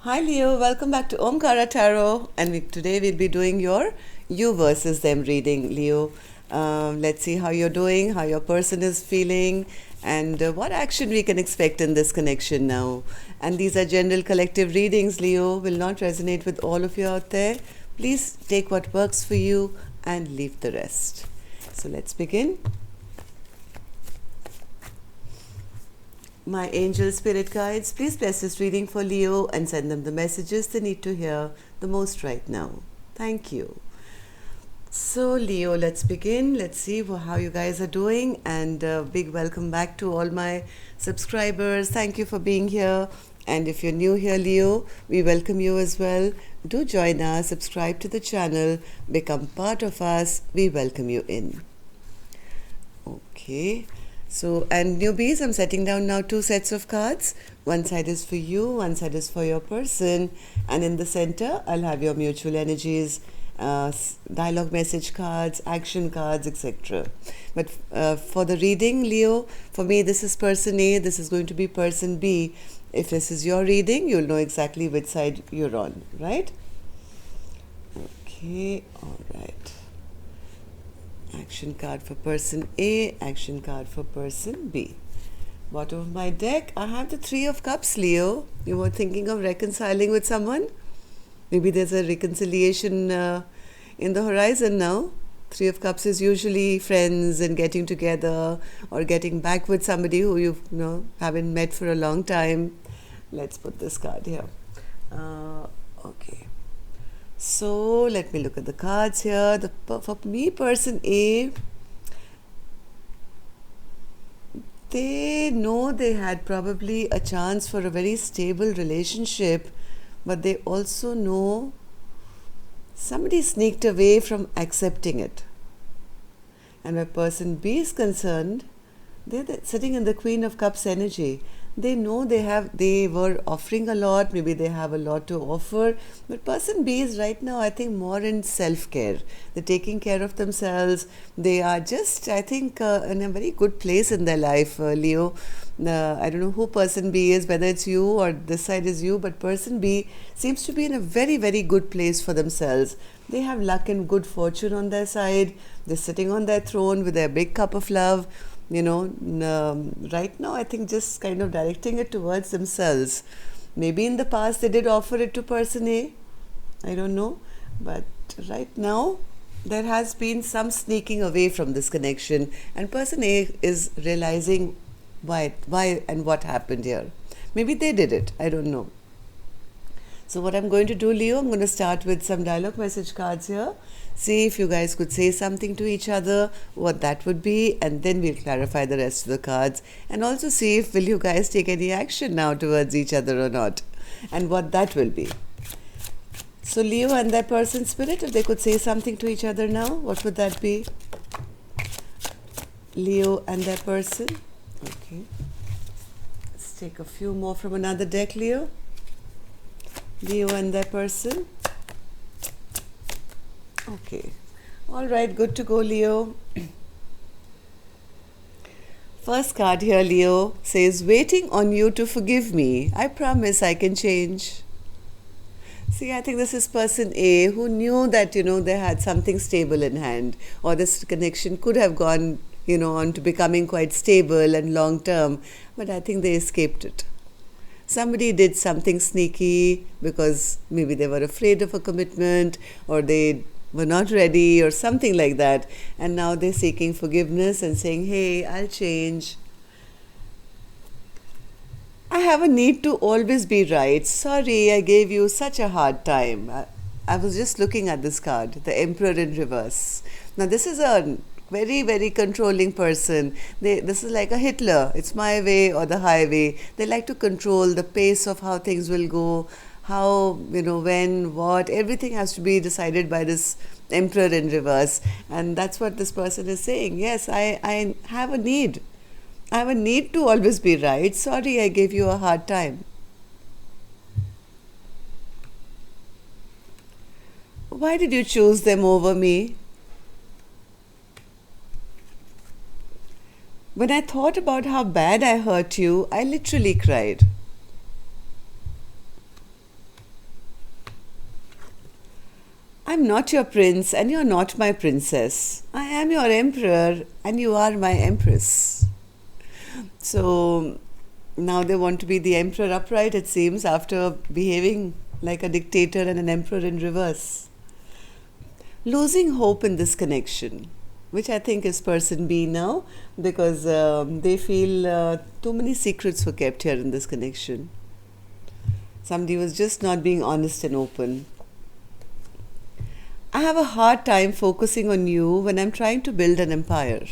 Hi Leo, welcome back to Omkara Tarot, and today we'll be doing your you versus them reading, Leo. Let's see how you're doing, how your person is feeling, and what action we can expect in this connection now. And these are general collective readings, Leo, will not resonate with all of you out there. Please take what works for you and leave the rest. So let's begin. My angel spirit guides, please bless this reading for Leo and send them the messages they need to hear the most right now. Thank you. So Leo, let's begin. Let's see how you guys are doing, and big welcome back to all my subscribers. Thank you for being here. And if you're new here, Leo, we welcome you as well. Do join us, subscribe to the channel, become part of us. We welcome you in. Okay. So, and newbies, I'm setting down now 2 sets of cards. One side is for you, one side is for your person. And in the center, I'll have your mutual energies, dialogue message cards, action cards, etc. But for the reading, Leo, for me, this is person A, this is going to be person B. If this is your reading, you'll know exactly which side you're on, right? Okay, all right. Action card for person A, action card for person B. Bottom of my deck, I have the 3 of Cups, Leo. You were thinking of reconciling with someone? Maybe there's a reconciliation in the horizon now. 3 of Cups is usually friends and getting together or getting back with somebody who you haven't met for a long time. Let's put this card here. Okay. So let me look at the cards here. For me, person A, they know they had probably a chance for a very stable relationship, but they also know somebody sneaked away from accepting it. And where person B is concerned, they're sitting in the Queen of Cups energy. They know they were offering a lot, maybe they have a lot to offer, but person B is right now, I think, more in self-care. They're taking care of themselves. They are just, I think, in a very good place in their life, Leo. I don't know who person B is, whether it's you or this side is you, but person B seems to be in a very, very good place for themselves. They have luck and good fortune on their side. They're sitting on their throne with their big cup of love. Right now, I think just kind of directing it towards themselves. Maybe in the past they did offer it to person A. I don't know. But right now, there has been some sneaking away from this connection. And person A is realizing why and what happened here. Maybe they did it. I don't know. So what I'm going to do, Leo, I'm going to start with some dialogue message cards here. See if you guys could say something to each other, what that would be, and then we'll clarify the rest of the cards. And also see if will you guys take any action now towards each other or not, and what that will be. So Leo and that person spirit, if they could say something to each other now, what would that be? Leo and their person. Okay. Let's take a few more from another deck, Leo. Leo and their person. Okay. All right, good to go, Leo. First card here, Leo, says, waiting on you to forgive me. I promise I can change. See, I think this is person A who knew that, they had something stable in hand, or this connection could have gone, on to becoming quite stable and long term, but I think they escaped it. Somebody did something sneaky because maybe they were afraid of a commitment, or they were not ready, or something like that. And now they're seeking forgiveness and saying, hey, I'll change. I have a need to always be right. Sorry, I gave you such a hard time. I was just looking at this card, the Emperor in reverse. Now, this is a very, very controlling person. This is like a Hitler. It's my way or the highway. They like to control the pace of how things will go, how, when, what. Everything has to be decided by this Emperor in reverse. And that's what this person is saying. Yes, I have a need. I have a need to always be right. Sorry, I gave you a hard time. Why did you choose them over me? When I thought about how bad I hurt you, I literally cried. I'm not your prince and you're not my princess. I am your emperor and you are my empress. So now they want to be the emperor upright, it seems, after behaving like a dictator and an emperor in reverse. Losing hope in this connection, which I think is person B now, because they feel too many secrets were kept here in this connection. Somebody was just not being honest and open. I have a hard time focusing on you when I'm trying to build an empire.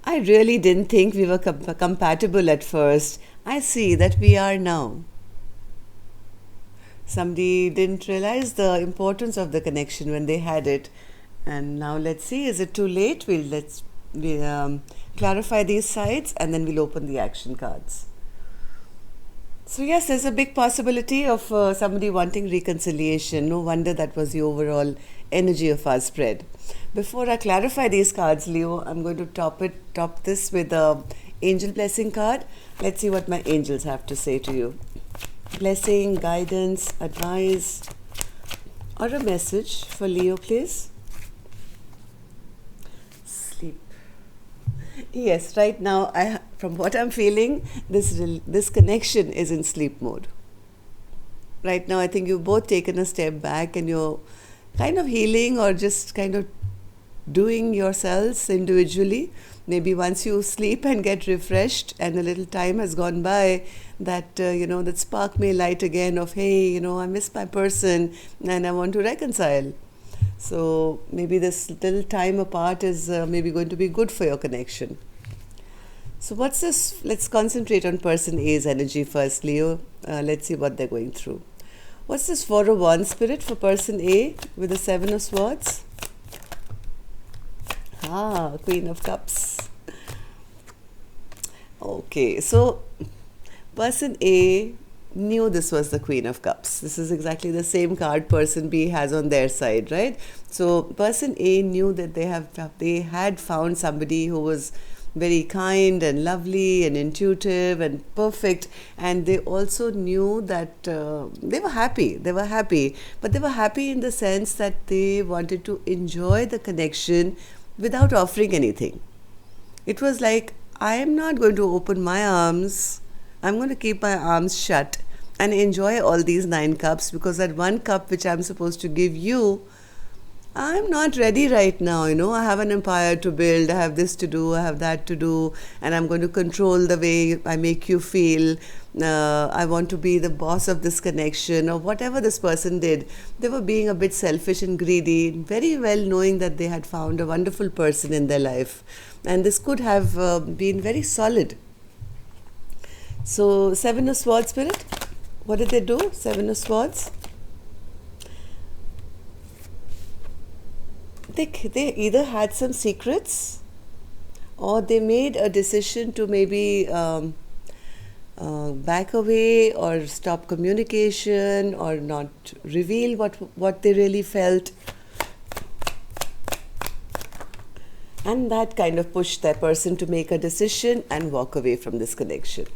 I really didn't think we were compatible at first. I see that we are now. Somebody didn't realize the importance of the connection when they had it. And now let's see, is it too late? We'll clarify these sides and then we'll open the action cards. So yes, there's a big possibility of somebody wanting reconciliation. No wonder that was the overall energy of our spread. Before I clarify these cards, Leo, I'm going to top this with a angel blessing card. Let's see what my angels have to say to you. Blessing, guidance, advice, or a message for Leo, please. Sleep. Yes, right now, from what I'm feeling, this connection is in sleep mode. Right now, I think you've both taken a step back and you're kind of healing or just kind of doing yourselves individually. Maybe once you sleep and get refreshed and a little time has gone by, that that spark may light again of, hey, I miss my person and I want to reconcile. So maybe this little time apart is maybe going to be good for your connection. So what's this? Let's concentrate on person A's energy first, Leo. Let's see what they're going through. What's this 4 of Wands spirit for person A with the 7 of Swords? Queen of Cups. Okay, so person A knew this was the Queen of Cups. This is exactly the same card person B has on their side, right? So person A knew that they had found somebody who was very kind and lovely and intuitive and perfect, and they also knew that they were happy, but they were happy in the sense that they wanted to enjoy the connection without offering anything. It was like, I am not going to open my arms, I'm going to keep my arms shut and enjoy all these 9 cups, because that 1 cup which I'm supposed to give you, I'm not ready right now. I have an empire to build, I have this to do, I have that to do, and I'm going to control the way I make you feel. I want to be the boss of this connection, or whatever this person did. They were being a bit selfish and greedy, very well knowing that they had found a wonderful person in their life. And this could have been very solid. So, 7 of Swords spirit, what did they do? 7 of Swords. They either had some secrets, or they made a decision to maybe back away or stop communication or not reveal what they really felt. And that kind of pushed that person to make a decision and walk away from this connection.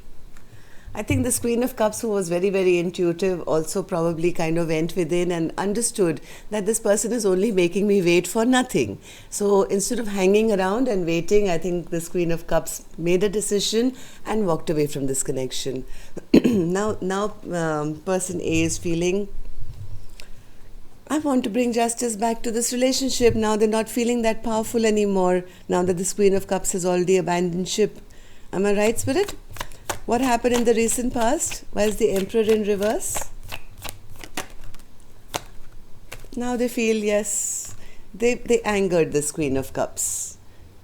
I think this Queen of Cups, who was very, very intuitive, also probably kind of went within and understood that this person is only making me wait for nothing. So instead of hanging around and waiting, I think this Queen of Cups made a decision and walked away from this connection. Now, person A is feeling, I want to bring justice back to this relationship. Now they're not feeling that powerful anymore, now that this Queen of Cups has already abandoned ship. Am I right, Spirit? What happened in the recent past? Why is the Emperor in reverse? Now they feel, yes, they angered this Queen of Cups,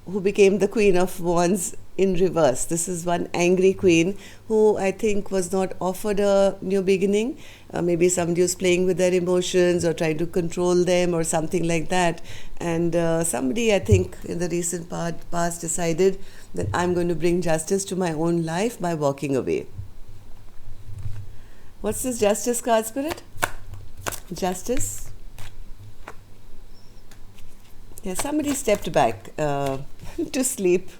who became the Queen of Wands in reverse. This is one angry queen who I think was not offered a new beginning. Maybe somebody was playing with their emotions or trying to control them or something like that. And somebody, I think, in the recent past decided that I'm going to bring justice to my own life by walking away. What's this Justice card, Spirit? Justice. Yeah, somebody stepped back to sleep.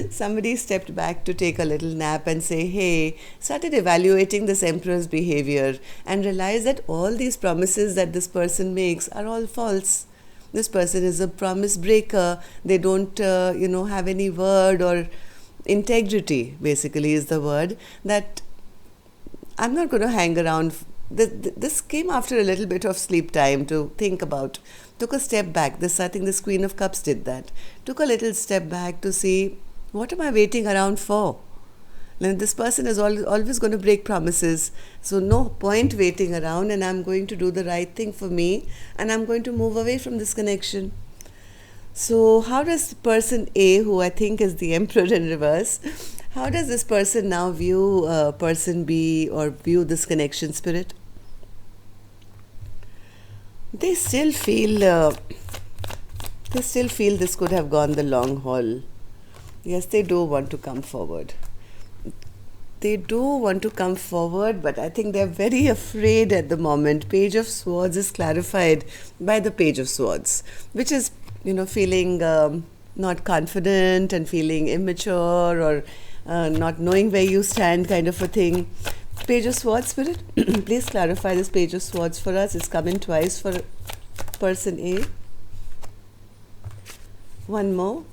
Somebody stepped back to take a little nap and say, hey, started evaluating this emperor's behavior and realized that all these promises that this person makes are all false. This person is a promise breaker. They don't, have any word or integrity, basically, is the word that I'm not going to hang around. This came after a little bit of sleep time to think about. Took a step back. I think this Queen of Cups did that. Took a little step back to see, what am I waiting around for? Now, this person is always going to break promises. So no point waiting around, and I'm going to do the right thing for me, and I'm going to move away from this connection. So how does person A, who I think is the emperor in reverse, how does this person now view person B or view this connection, spirit? They still feel this could have gone the long haul. Yes, they do want to come forward. They do want to come forward, but I think they're very afraid at the moment. Page of Swords is clarified by the Page of Swords, which is, feeling not confident and feeling immature or not knowing where you stand, kind of a thing. Page of Swords, Spirit, please clarify this Page of Swords for us. It's come in twice for person A. One more.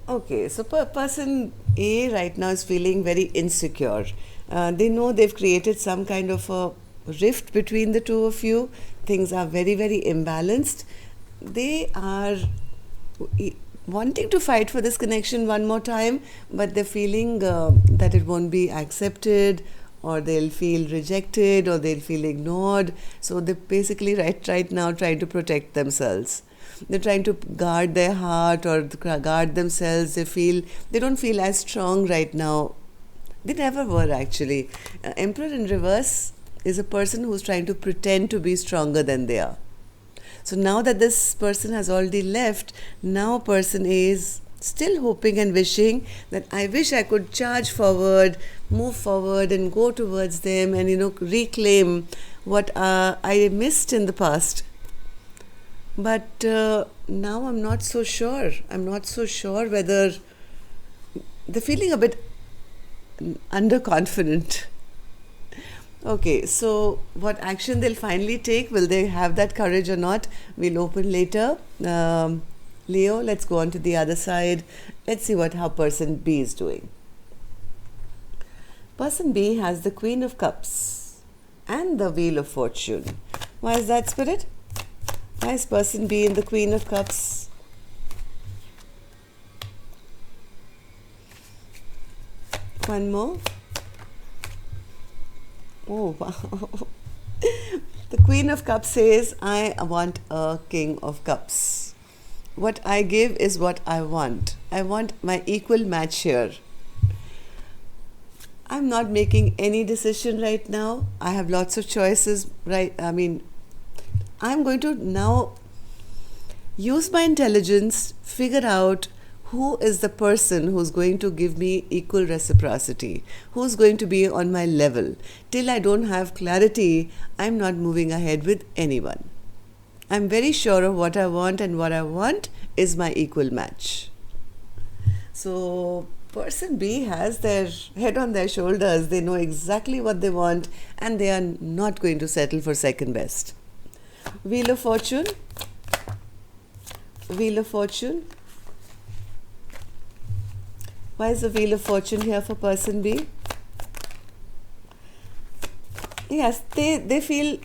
Okay, so person A right now is feeling very insecure. They know they've created some kind of a rift between the two of you. Things are very, very imbalanced. They are wanting to fight for this connection one more time, but they're feeling that it won't be accepted, or they'll feel rejected, or they'll feel ignored. So they're basically right now trying to protect themselves. They're trying to guard their heart or guard themselves. They don't feel as strong right now. They never were, actually. Emperor in reverse is a person who's trying to pretend to be stronger than they are. So now that this person has already left, now person A is still hoping and wishing that I wish I could charge forward, move forward and go towards them and, reclaim what I missed in the past. But now I'm not so sure. I'm not so sure whether they're feeling a bit underconfident. Okay, so what action they'll finally take, will they have that courage or not? We'll open later. Leo, let's go on to the other side. Let's see how person B is doing. Person B has the Queen of Cups and the Wheel of Fortune. Why is that, Spirit? Why is person B in the Queen of Cups? One more. Oh, wow. The Queen of Cups says, I want a King of Cups. What I give is what I want. I want my equal match here. I'm not making any decision right now. I have lots of choices, right? I'm going to now use my intelligence, figure out who is the person who's going to give me equal reciprocity, who's going to be on my level. Till I don't have clarity, I'm not moving ahead with anyone. I'm very sure of what I want, and what I want is my equal match. So person B has their head on their shoulders. They know exactly what they want, and they are not going to settle for second best. Wheel of Fortune. Wheel of Fortune. Why is the Wheel of Fortune here for person B? Yes, they feel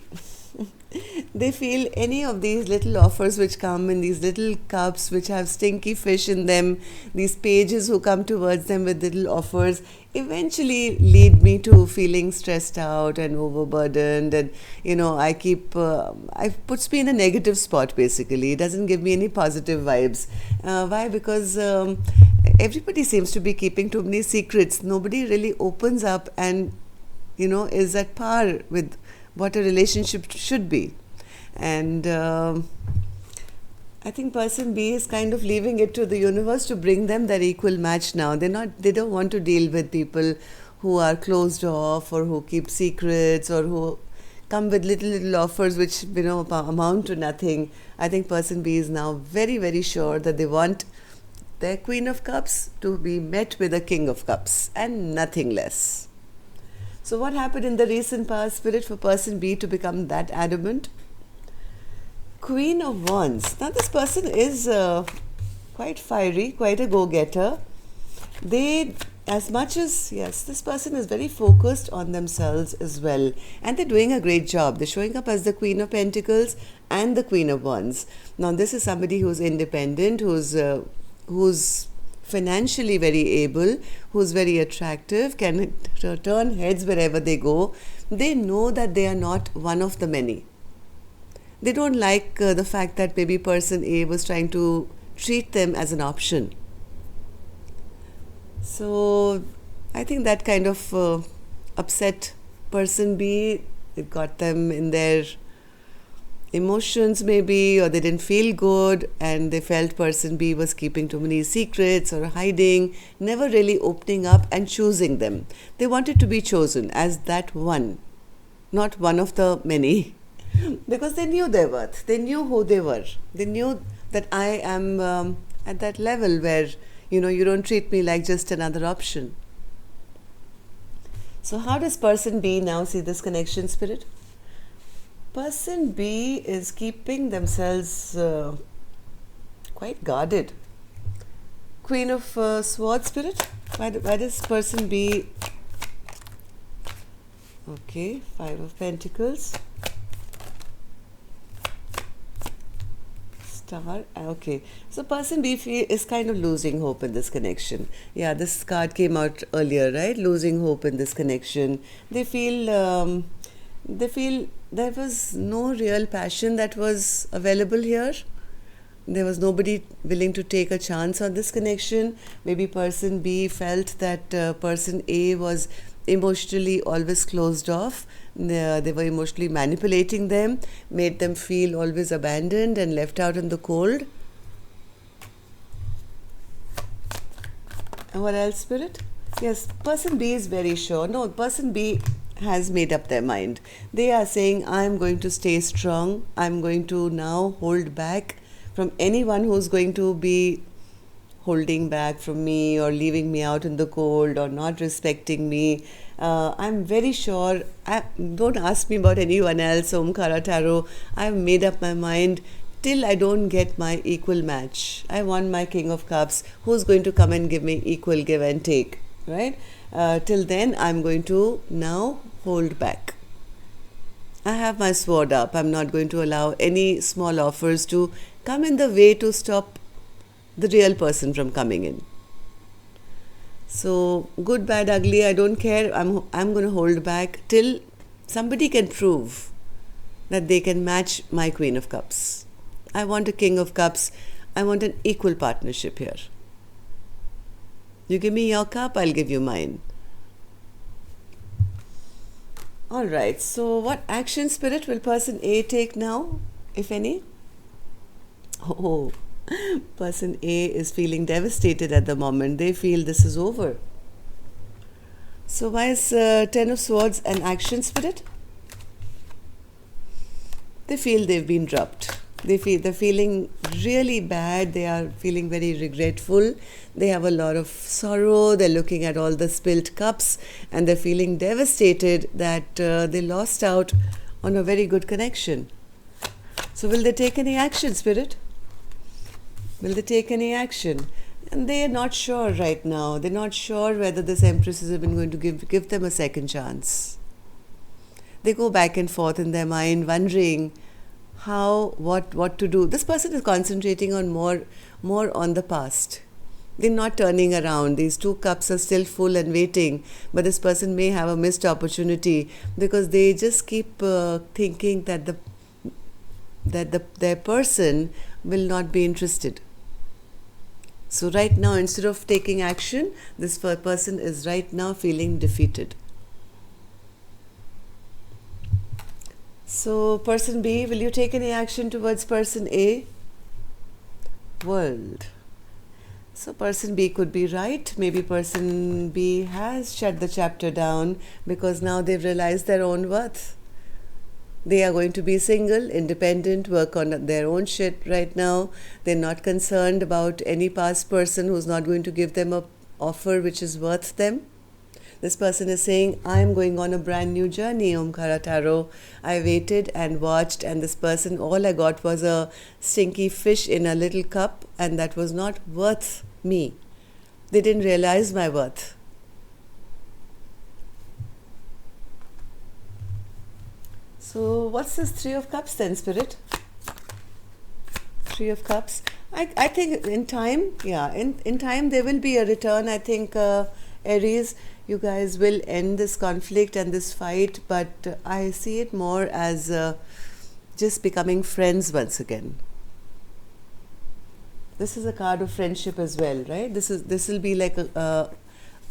they feel any of these little offers which come in these little cups which have stinky fish in them, these pages who come towards them with little offers, eventually lead me to feeling stressed out and overburdened, and I puts me in a negative spot. Basically, it doesn't give me any positive vibes. Why? Because everybody seems to be keeping too many secrets. Nobody really opens up and is at par with what a relationship should be. And I think person B is kind of leaving it to the universe to bring them their equal match now. They don't want to deal with people who are closed off, or who keep secrets, or who come with little offers which amount to nothing. I think person B is now very, very sure that they want their Queen of Cups to be met with a King of Cups and nothing less. So what happened in the recent past, Spirit, for person B to become that adamant? Queen of Wands. Now this person is quite fiery, quite a go-getter. This person is very focused on themselves as well, and they're doing a great job. They're showing up as the Queen of Pentacles and the Queen of Wands. Now this is somebody who's independent, who's financially very able, who's very attractive, can turn heads wherever they go. They know that they are not one of the many. They don't like the fact that maybe person A was trying to treat them as an option. So I think that kind of upset person B. It got them in their emotions maybe, or they didn't feel good and they felt person B was keeping too many secrets or hiding, never really opening up and choosing them. They wanted to be chosen as that one, not one of the many, because they knew their worth. They knew who they were. They knew that I am at that level where you don't treat me like just another option. So how does person B now see this connection, Spirit? Person B is keeping themselves quite guarded. Queen of Swords, Spirit. Why does person B? Okay, Five of Pentacles. Star. Okay, so person B is kind of losing hope in this connection. Yeah, this card came out earlier, right? Losing hope in this connection. They feel there was no real passion that was available here. There was nobody willing to take a chance on this connection. Maybe person B felt that person A was emotionally always closed off. They were emotionally manipulating them, made them feel always abandoned and left out in the cold. And what else, Spirit? Yes, person B is very sure. No, person B has made up their mind. They are saying, I'm going to stay strong. I'm going to now hold back from anyone who's going to be holding back from me or leaving me out in the cold or not respecting me. I'm very sure. Don't ask me about anyone else, Omkara Tarot. I've made up my mind. Till I don't get my equal match, I want my King of Cups who's going to come and give me equal give and take, right? Till then, I'm going to now hold back. I have my sword up. I'm not going to allow any small offers to come in the way to stop the real person from coming in. So good, bad, ugly, I don't care. I'm going to hold back till somebody can prove that they can match my Queen of Cups. I want a King of Cups. I want an equal partnership here. You give me your cup, I'll give you mine. All right, so what action, Spirit, will person A take now, if any? Oh, person A is feeling devastated at the moment. They feel this is over. So why is Ten of Swords an action, Spirit? They feel they've been dropped. They're feeling really bad. They are feeling very regretful. They have a lot of sorrow. They're looking at all the spilled cups and they're feeling devastated that they lost out on a very good connection. So will they take any action, Spirit? Will they take any action? And they are not sure right now. They're not sure whether this Empress is even going to give them a second chance. They go back and forth in their mind, wondering what to do. This person is concentrating on more on the past. They're not turning around. These two cups are still full and waiting, but this person may have a missed opportunity because they just keep thinking that their person will not be interested. So right now, instead of taking action, this person is right now feeling defeated. So person B, will you take any action towards person A? World. So person B could be right. Maybe person B has shut the chapter down because now they've realized their own worth. They are going to be single, independent, work on their own shit right now. They're not concerned about any past person who's not going to give them a offer which is worth them. This person is saying, I'm going on a brand new journey, Omkara Tarot. I waited and watched, and this person, all I got was a stinky fish in a little cup, and that was not worth me. They didn't realize my worth. So, what's this Three of Cups then, Spirit? Three of Cups. I think in time, in time there will be a return. I think, Aries, you guys will end this conflict and this fight, but I see it more as just becoming friends once again. This is a card of friendship as well, right? This will be like a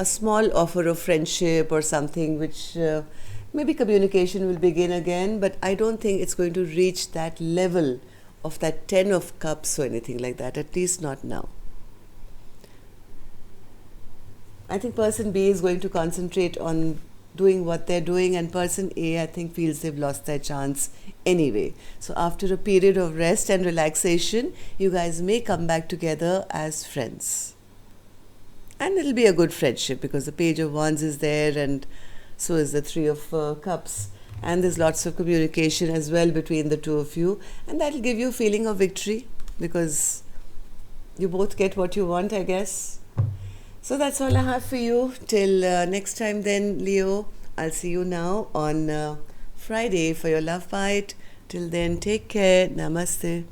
small offer of friendship or something, which maybe communication will begin again, but I don't think it's going to reach that level of that 10 of cups or anything like that, at least not now. I think person B is going to concentrate on doing what they're doing, and person A, I think, feels they've lost their chance anyway. So after a period of rest and relaxation, you guys may come back together as friends. And it'll be a good friendship because the Page of Wands is there, and so is the Three of Cups. And there's lots of communication as well between the two of you. And that'll give you a feeling of victory because you both get what you want, I guess. So that's all I have for you. Till next time then, Leo. I'll see you now on Friday for your love bite. Till then, take care. Namaste.